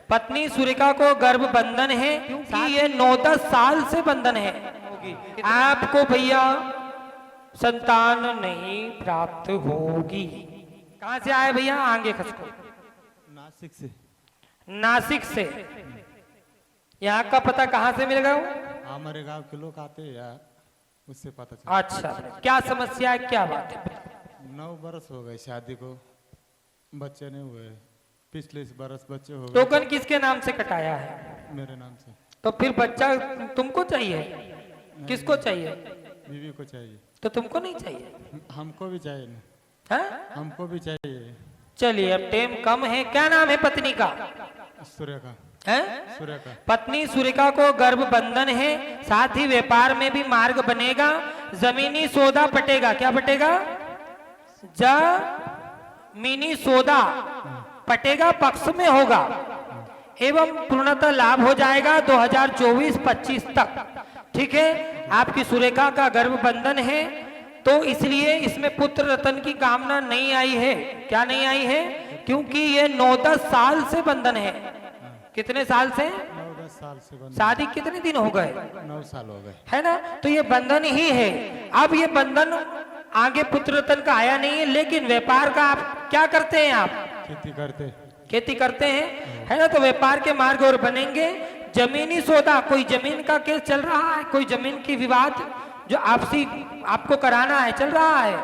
पत्नी सुरेखा को गर्भ बंधन है कि ये 9-10 साल से बंधन है। आपको भैया संतान नहीं प्राप्त होगी। कहां से आए भैया? आगे खसको। नासिक से। नासिक से। यहाँ का पता कहाँ से मिल गया? हमारे गांव के लोग आते हैं यार, उससे पता चला। अच्छा, क्या समस्या है, क्या बात है? 9 बरस हो गए शादी को, बच्चे नहीं हुए। पिछले बरस बच्चे हो गए। टोकन किसके नाम से कटाया है? मेरे नाम से। तो फिर बच्चा तुमको चाहिए? किसको चाहिए? बीवी को चाहिए। तो तुमको नहीं चाहिए? हमको भी चाहिए ना। हाँ? हमको भी चाहिए। चलिए, अब टाइम कम है। क्या नाम है पत्नी का? सुरेखा। है? सुरेखा। पत्नी सुरेखा को गर्भ बंधन है, साथ ही व्यापार में भी मार्ग बनेगा, जमीनी सौदा पटेगा। क्या पटेगा? जमीनी सौदा पटेगा, पक्ष में होगा एवं पूर्णतः लाभ हो जाएगा 2024-25 तक। ठीक है, आपकी सुरेखा का गर्भ बंधन है, तो इसलिए इसमें पुत्र रतन की कामना नहीं आई है। क्या नहीं आई है? क्योंकि ये 9-10 साल से बंधन है। कितने साल से? 9-10 साल से बंधन। शादी कितने दिन हो गए? 9 साल हो गए, है ना? तो ये बंधन ही है। अब ये बंधन आगे पुत्र रतन का आया नहीं है, लेकिन व्यापार का आप क्या करते हैं? आप खेती करते। खेती करते हैं, है ना? तो व्यापार के मार्ग और बनेंगे। जमीनी सौदा, कोई जमीन का केस चल रहा है, कोई जमीन की विवाद जो आपसी आपको कराना है, चल रहा है।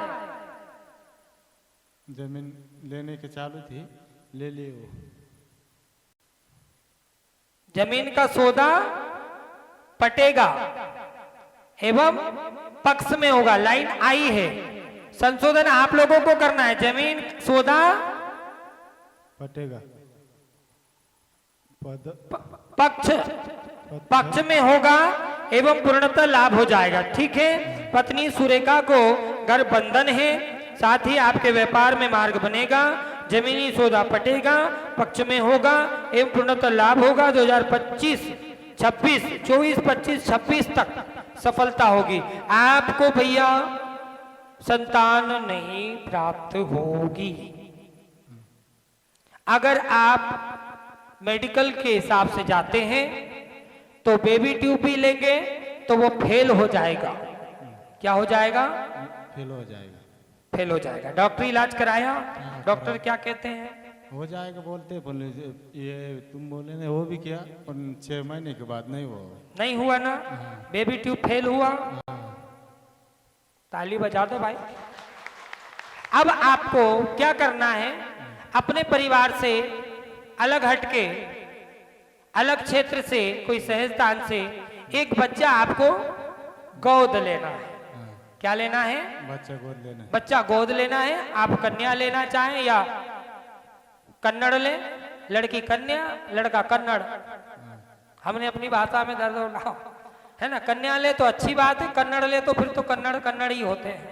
जमीन लेने के चालू थी, ले लिए वो। जमीन का सौदा पटेगा एवं पक्ष में होगा। लाइन आई है, संशोधन आप लोगों को करना है। जमीन सौदा पटेगा। पक्ष में होगा एवं पूर्णतः लाभ हो जाएगा। ठीक है, पत्नी सुरेखा को गर्भ बंधन है, साथ ही आपके व्यापार में मार्ग बनेगा, जमीनी सौदा पटेगा, पक्ष में होगा एवं पूर्णतः लाभ होगा। 2025, 26, 24, 25, 26 तक सफलता होगी। आपको भैया संतान नहीं प्राप्त होगी। अगर आप मेडिकल के हिसाब से जाते हैं तो बेबी ट्यूब भी लेंगे तो वो फेल हो जाएगा। क्या हो जाएगा? फेल हो जाएगा। फेल हो जाएगा। डॉक्टरी इलाज कराया? डॉक्टर क्या कहते हैं? हो जाएगा बोलते, बोले ये तुम बोले ने वो भी किया, पर 6 महीने के बाद नहीं हुआ। नहीं हुआ ना? बेबी ट्यूब फेल हुआ। ताली बजा दो भाई। अब आपको क्या करना है? अपने परिवार से अलग हटके, अलग क्षेत्र से, कोई सहजदान से एक बच्चा आपको गोद लेना है। क्या लेना है? बच्चा गोद लेना है। बच्चा गोद लेना है। आप कन्या लेना चाहें या कन्नड़ ले, लड़की कन्या, लड़का कन्नड़। हमने अपनी भाषा में दर्द उठाओ, है ना? कन्या ले तो अच्छी बात है, कन्नड़ ले तो फिर तो कन्नड़ कन्नड़ ही होते हैं।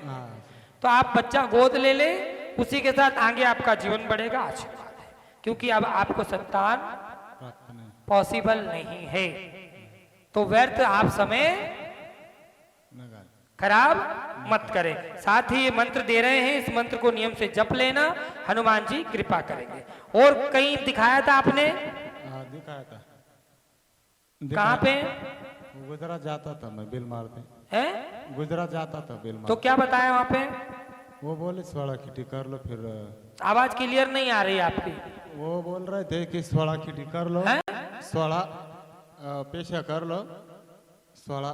तो आप बच्चा गोद ले ले, उसी के साथ आगे आपका जीवन बढ़ेगा। अच्छी बात है, क्योंकि अब आपको संतान पॉसिबल नहीं है, तो व्यर्थ आप समय खराब मत करें। साथ ही ये मंत्र दे रहे हैं, इस मंत्र को नियम से जप लेना, हनुमान जी कृपा करेंगे। और कहीं दिखाया था आपने? दिखाया था। कहाँ पे? गुजरात जाता था मैं बिल मारते। है? गुजरात जाता था बिल मारते। तो क्या बताया वहाँ पे? वो बोले सोड़ा खिटी कर लो, फिर आवाज क्लियर नहीं आ रही आपकी। वो बोल रहे थे कि सोड़ा खिटी कर लो, सोड़ा पेशा कर लो, सोड़ा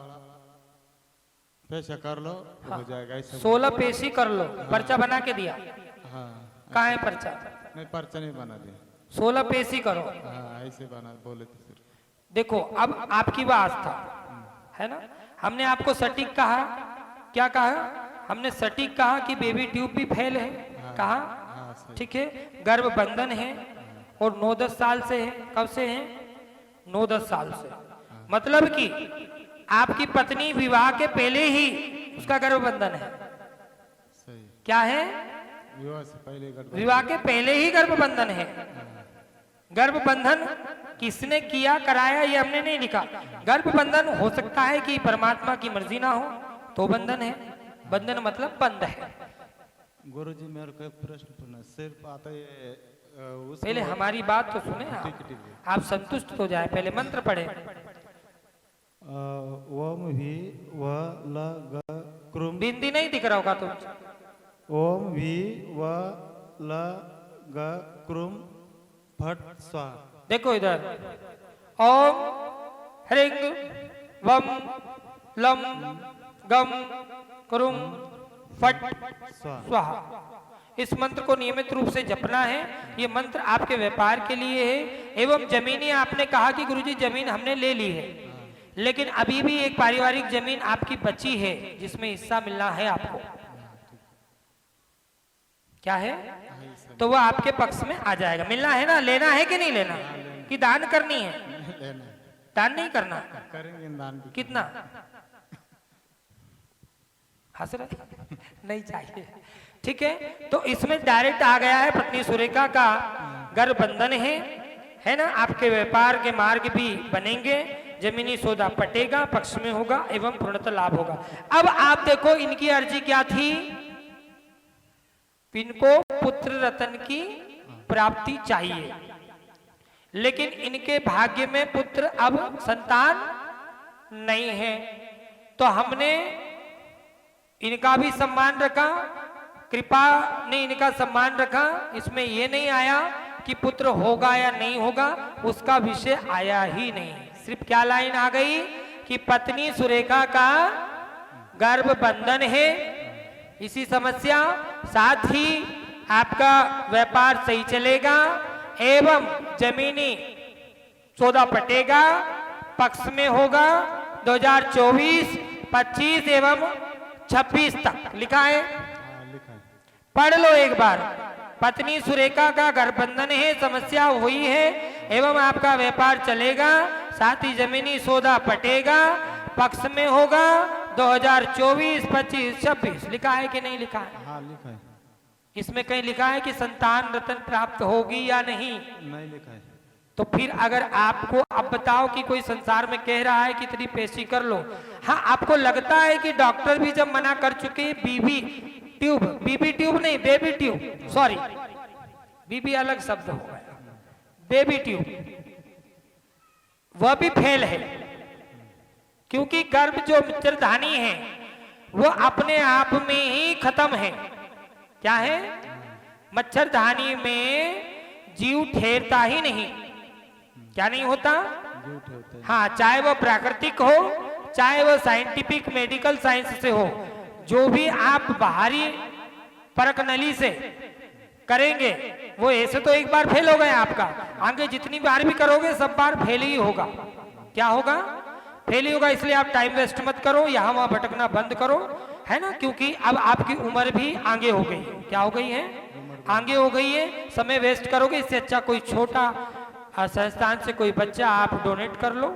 पेशा कर लो, हाँ। हो जाएगा। 16 पेशी कर लो। पर्चा बना के दिया? हाँ। कहाँ है पर्चा? नहीं, पर्चा नहीं बना दिया। 16 पेशी करो। हाँ, ऐसे बना बोले थे फिर। देखो, अब आपकी बात था, है ना? हमने आपको सटीक कहा। क्या कहा? हमने सटीक कहा कि बेबी ट्यूब भी फेल है। हाँ, कहा? हाँ, ठीक है, गर्भ बंधन है और 9-10 साल से है। कब से है? 9-10 साल से। मतलब कि आपकी पत्नी विवाह के पहले ही उसका गर्भ बंधन है। सही। क्या है? विवाह से पहले, विवाह के पहले ही गर्भ बंधन है। गर्भ बंधन किसने किया, कराया, ये हमने नहीं लिखा। गर्भ बंधन हो सकता है कि परमात्मा की मर्जी ना हो तो बंधन है। बंधन मतलब बंध है। गुरुजी मेरे को एक प्रश्न पूछना। सिर्फ आता ये उसको पहले हमारी बात तो सुने आप। ठीक है, ठीक है। आप संतुष्ट हो जाए, पहले मंत्र पढ़े। ओम वी व ल ग क्रुम। बिंदी नहीं दिख रहा होगा तुम। ओम वी व ल ग क्रुम फट स्वा। देखो इधर, ओम ह्रीं वम लम गम कुरुम फट स्वाहा। इस मंत्र को नियमित रूप से जपना है। ये मंत्र आपके व्यापार के लिए है। एवं जमीनी, आपने कहा कि गुरुजी जमीन हमने ले ली है, लेकिन अभी भी एक पारिवारिक जमीन आपकी बची है जिसमें हिस्सा मिलना है आपको। क्या है? तो वो आपके पक्ष में आ जाएगा। मिलना है ना? लेना है कि नहीं लेना? कि दान करनी है? लेना दान नहीं करना। करेंगे दान भी। कितना? हंस रहे? नहीं चाहिए। ठीक है, तो इसमें डायरेक्ट आ गया है पत्नी सुरेखा का गर्भ बंधन है ना। आपके व्यापार के मार्ग भी बनेंगे, जमीनी सौदा पटेगा, पक्ष में होगा एवं पूर्णतः लाभ होगा। अब आप देखो, इनकी अर्जी क्या थी? इनको पुत्र रत्न की प्राप्ति चाहिए, लेकिन इनके भाग्य में पुत्र अब संतान नहीं है। तो हमने इनका भी सम्मान रखा, कृपा ने इनका सम्मान रखा। इसमें यह नहीं आया कि पुत्र होगा या नहीं होगा, उसका विषय आया ही नहीं। सिर्फ क्या लाइन आ गई कि पत्नी सुरेखा का गर्भ बंधन है, इसी समस्या, साथ ही आपका व्यापार सही चलेगा एवं जमीनी सौदा पटेगा, पक्ष में होगा 2024, 25 एवं 26 तक। लिखा है? लिखा है। पढ़ लो एक बार। पत्नी सुरेखा का गर्भबंधन है, समस्या हुई है एवं आपका व्यापार चलेगा, साथ ही जमीनी सौदा पटेगा, पक्ष में होगा 2024, 25, 26। लिखा है कि नहीं लिखा है? हाँ लिखा है। इसमें कहीं लिखा है कि संतान रत्न प्राप्त होगी या नहीं? नहीं लिखा है। तो फिर अगर आपको अब बताओ कि कोई संसार में कह रहा है कि इतनी पेशी कर लो, हाँ आपको लगता है कि डॉक्टर भी जब मना कर चुके हैं, बीबी ट्यूब नहीं, बेबी ट्यूब, सॉरी बीबी अलग शब्द हो गया, बेबी ट्यूब, वह भी फेल है, क्योंकि गर्भ जो मच्छरदानी है वो अपने आप में ही खत्म है। क्या है? मच्छरदानी में जीव ठहरता ही नहीं। क्या नहीं होता? हाँ, चाहे वो प्राकृतिक हो, चाहे वो साइंटिफिक मेडिकल साइंस से हो, जो भी आप बाहरी परख नली से करेंगे वो ऐसे तो एक बार फेल हो गया आपका, आगे जितनी बार भी करोगे सब बार फेल ही होगा। क्या होगा? फेल ही होगा। इसलिए आप टाइम वेस्ट मत करो, यहाँ वहां भटकना बंद करो, है ना, क्योंकि अब आपकी उम्र भी आगे हो गई। क्या हो गई है? आगे हो गई है। समय वेस्ट करोगे, इससे अच्छा कोई छोटा संस्थान से कोई बच्चा आप डोनेट कर लो,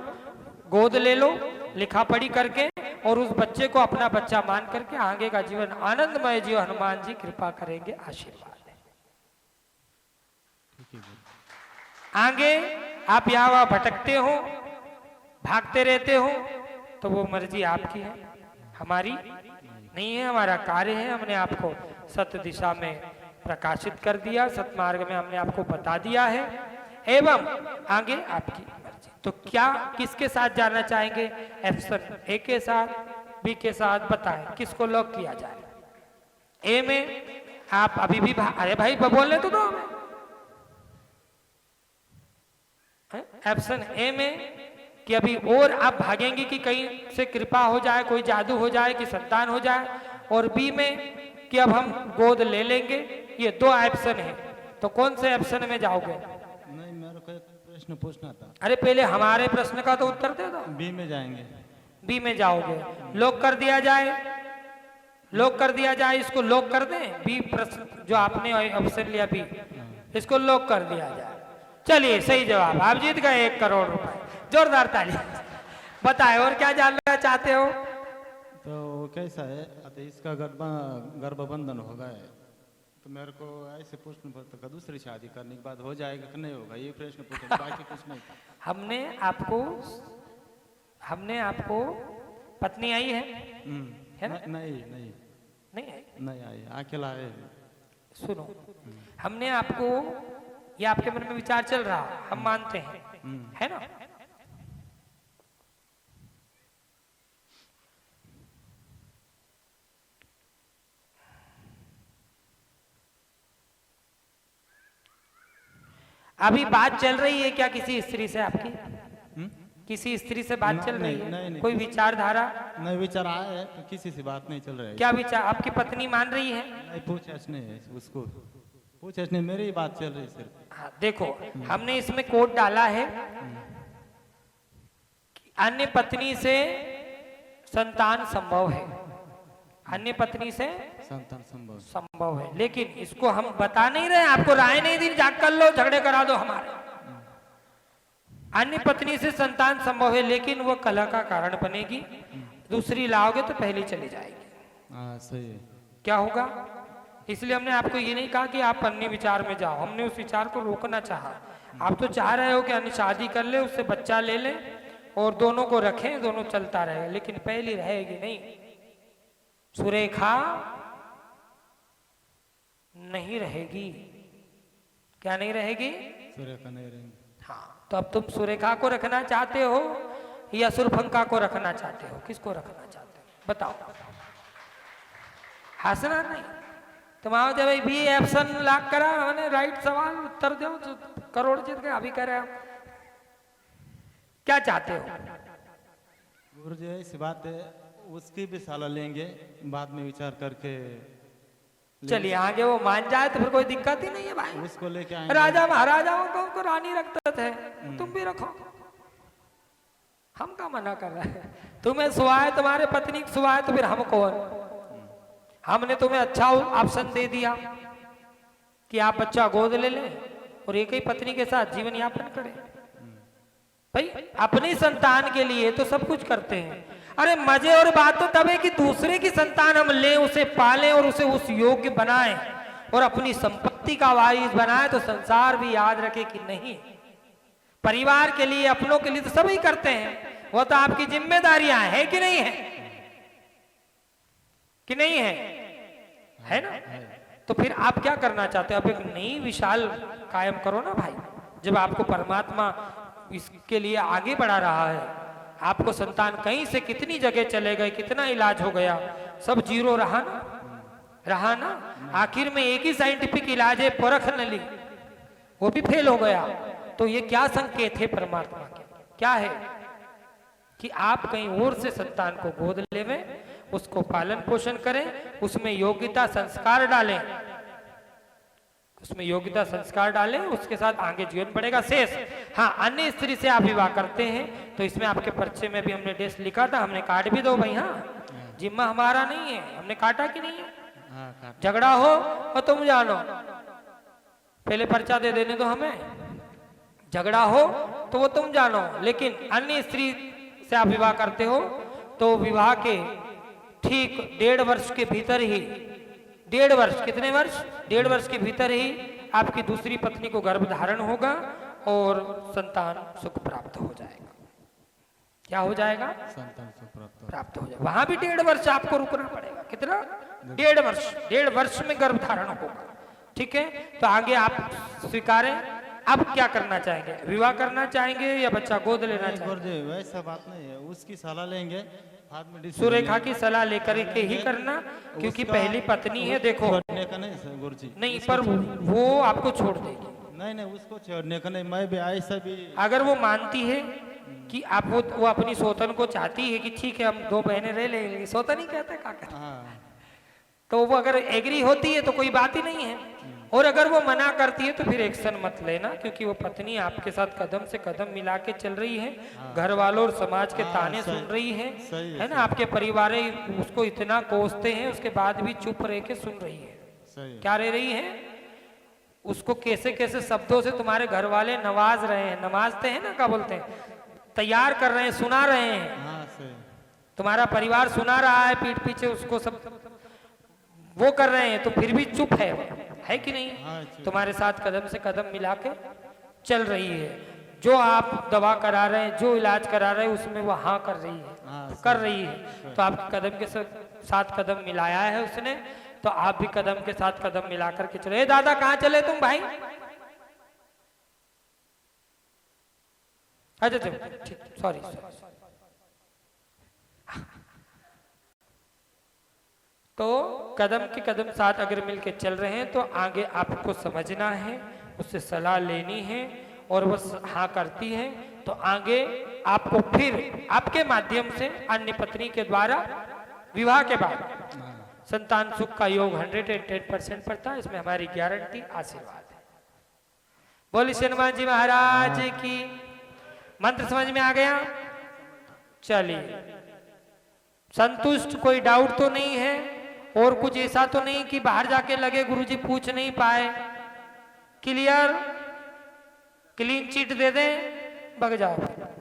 गोद ले लो लिखा पढ़ी करके, और उस बच्चे को अपना बच्चा मान करके आगे का जीवन आनंदमय जीव हनुमान जी कृपा करेंगे, आशीर्वाद है। आगे आप यहाँ वहां भटकते हो, भागते रहते हो, तो वो मर्जी आपकी है, हमारी नहीं है। हमारा कार्य है, हमने आपको सत्य दिशा में प्रकाशित कर दिया, सतमार्ग में हमने आपको बता दिया है, एवं आगे आपकी मर्जी। तो क्या किसके साथ जाना चाहेंगे? ऑप्शन ए के साथ, बी के साथ, बताएं किसको लॉक किया जाए? ए में आप अभी भी अरे भाई बोलने तो दो हमें। ऑप्शन ए में कि अभी और आप भागेंगे कि कहीं से कृपा हो जाए, कोई जादू हो जाए कि संतान हो जाए, और बी में कि अब हम गोद ले लेंगे। ये दो ऑप्शन है, तो कौन से ऑप्शन में जाओगे? नहीं, मेरे को एक प्रश्न पूछना था। अरे पहले हमारे प्रश्न का तो उत्तर दे दो। बी में जाएंगे। बी में जाओगे, लॉक कर दिया जाए, लॉक कर दिया जाए, इसको लॉक कर दें। बी प्रश्न जो आपने ऑप्शन लिया बी, इसको लॉक कर दिया जाए। चलिए सही जवाब, आप जीत गए 1 करोड़ रुपए। जोरदार ताली। बताए और क्या जानना चाहते हो? तो कैसा है, अतः इसका गर्भ बंधन हो गया है, तो मेरे को ऐसे प्रश्न पत्र का दूसरी शादी करने के बाद हो जाएगा कि नहीं होगा, ये प्रश्न पूछा, बाकी कुछ नहीं था। हमने आपको पत्नी आई है ना? नहीं नहीं नहीं आई? नहीं आई, अकेला है। सुनो, हमने आपको ये आपके मन में विचार चल रहा, हम मानते हैं, है ना। अभी बात चल रही है क्या किसी स्त्री से आपकी? किसी स्त्री से बात चल रही है? नहीं, कोई विचारधारा? नहीं, विचार आया है तो किसी से बात नहीं चल रही है। क्या विचार? आपकी पत्नी मान रही है? नहीं, पूछताछ नहीं है उसको, पूछताछ नहीं, मेरी ही बात चल रही है सिर्फ। हाँ, देखो हमने इसमें कोड डाला है कि अन्य पत्नी से संतान संभव है, अन्य पत्नी से संतान संभव संभव है, लेकिन इसको हम बता नहीं रहे, आपको राय नहीं दी, जाग कर लो, झगड़े करा दो हमारे। अन्य पत्नी से संतान संभव है, लेकिन वो कलह का कारण बनेगी, दूसरी लाओगे तो पहली चली जाएगी। हाँ, सही है। क्या होगा? इसलिए हमने आपको ये नहीं कहा कि आप अन्य विचार में जाओ, हमने उस विचार को रोकना चाहा। आप तो चाह रहे हो कि अन्य शादी कर ले, उससे बच्चा ले ले और दोनों को रखें, दोनों चलता रहे, लेकिन पहली रहेगी नहीं, सुरेखा नहीं रहेगी। क्या नहीं रहेगी? सुरेखा नहीं रहेंगे। हाँ, तो अब तुम सुरेखा को रखना चाहते हो या सुरफंका को रखना चाहते हो? किसको रखना चाहते हो बताओ? हंसना नहीं, तुम आओ जब बी ऑप्शन लॉक करा, मैंने राइट सवाल उत्तर दो, करोड़ जीत गए। अभी कह रहे हो क्या चाहते हो? गुरु जी ऐसी बात है, उसकी भी सलाह लेंगे, बाद में विचार करके। चलिए आगे वो मान जाए तो फिर कोई दिक्कत ही नहीं है भाई। उसको लेके आएंगे। राजा महाराजाओं को उनको रानी रखते थे, तुम भी रखो, हम का मना कर रहे हैं? तुम्हें सुहाए, तुम्हारे पत्नी को सुहाए तो फिर हम कौन? हमने तुम्हें अच्छा ऑप्शन दे दिया कि आप बच्चा गोद ले लें और एक ही पत्नी के साथ जीवन यापन करें। भाई अपनी संतान के लिए तो सब कुछ करते हैं। अरे मजे और बात तो तब है कि दूसरे की संतान हम लें, उसे पालें और उसे उस योग्य बनाएं और अपनी संपत्ति का वारिस बनाएं, तो संसार भी याद रखे कि नहीं, परिवार के लिए, अपनों के लिए तो सभी करते हैं, वो तो आपकी जिम्मेदारियां है कि नहीं है? कि नहीं है ना? तो फिर आप क्या करना चाहते हो? आप एक नई विशाल कायम करो ना भाई। जब आपको परमात्मा इसके लिए आगे बढ़ा रहा है, आपको संतान कहीं से कितनी जगह चले गए, कितना इलाज हो गया, सब जीरो रहा ना, आखिर में एक ही साइंटिफिक इलाज है, परख न ली, वो भी फेल हो गया। तो ये क्या संकेत है परमात्मा के? क्या है कि आप कहीं और से संतान को गोद लेवें, उसको पालन पोषण करें, उसमें योग्यता संस्कार डालें, उसमें योग्यता संस्कार डालें, उसके साथ आगे जीवन बढ़ेगा। शेष हाँ, अन्य स्त्री से आप विवाह करते हैं तो इसमें आपके पर्चे में भी हमने डेट लिखा था, हमने काट भी दो भाई। हाँ, जिम्मा हमारा नहीं है, हमने काटा कि नहीं है? झगड़ा हो और तुम जानो, पहले पर्चा दे देने दो हमें, झगड़ा हो तो वो तुम जानो। लेकिन अन्य स्त्री से आप विवाह करते हो तो विवाह के ठीक 1.5 वर्ष के भीतर ही, 1.5 वर्ष, कितने वर्ष? 1.5 वर्ष के भीतर ही आपकी दूसरी पत्नी को गर्भ धारण होगा और संतान सुख प्राप्त हो जाएगा। क्या हो जाएगा? संतान सुख प्राप्त हो जाएगा। वहां भी 1.5 वर्ष आपको रुकना पड़ेगा। कितना? 1.5 वर्ष। 1.5 वर्ष में गर्भ धारण होगा। ठीक है, तो आगे आप स्वीकारें। अब क्या करना चाहेंगे? विवाह करना चाहेंगे या बच्चा गोद लेना चाहेंगे? वैसा बात नहीं है, उसकी सलाह लेंगे, बाद में सुरेखा की सलाह लेकर के ही करना, क्योंकि पहली पत्नी है। देखो छोड़ने का नहीं गुरुजी, नहीं, पर वो आपको छोड़ देगी। नहीं, उसको छोड़ने का नहीं, मैं भी ऐसा भी। अगर वो मानती है कि आप वो अपनी सोतन को चाहती है कि ठीक है हम 2 बहनें रह लेंगे, सोतन ही कहते हैं काका, तो वो अगर एग्री होती है तो कोई बात ही नहीं है। और अगर वो मना करती है तो फिर एक्शन मत लेना, क्योंकि वो पत्नी आपके साथ कदम से कदम मिला के चल रही है, घर वालों और समाज के ताने सुन रही है ना, आपके परिवार उसको इतना कोसते हैं, उसके बाद भी चुप रह के सुन रही है। क्या रह रही है? उसको कैसे कैसे शब्दों से तुम्हारे घर वाले नवाज रहे हैं, नवाजते हैं ना, क्या बोलते हैं, तैयार कर रहे हैं, सुना रहे हैं। तुम्हारा परिवार सुना रहा है पीठ पीछे उसको, सब वो कर रहे हैं, तो फिर भी चुप है कि नहीं? तुम्हारे साथ कदम से कदम मिला के चल रही है। जो आप दवा करा रहे हैं, जो इलाज करा रहे हैं, उसमें वो हाँ कर रही है, तो आपके कदम के साथ कदम मिलाया है उसने, तो आप भी कदम के साथ कदम मिला करके चले। दादा कहाँ चले तुम भाई? अच्छा चलो ठीक, सॉरी। तो कदम के कदम साथ अगर मिलके चल रहे हैं तो आगे आपको समझना है, उससे सलाह लेनी है, और वो हाँ करती है तो आगे आपको फिर आपके माध्यम से अन्य पत्नी के द्वारा विवाह के बाद संतान सुख का योग 110% पड़ता है। इसमें हमारी गारंटी, आशीर्वाद है। बोलिए हनुमान जी महाराज की। मंत्र समझ में आ गया? चलिए, संतुष्ट, कोई डाउट तो नहीं है? और कुछ ऐसा तो नहीं कि बाहर जाके लगे गुरुजी पूछ नहीं पाए? क्लियर, क्लीन चिट दे दें, भग जाओ।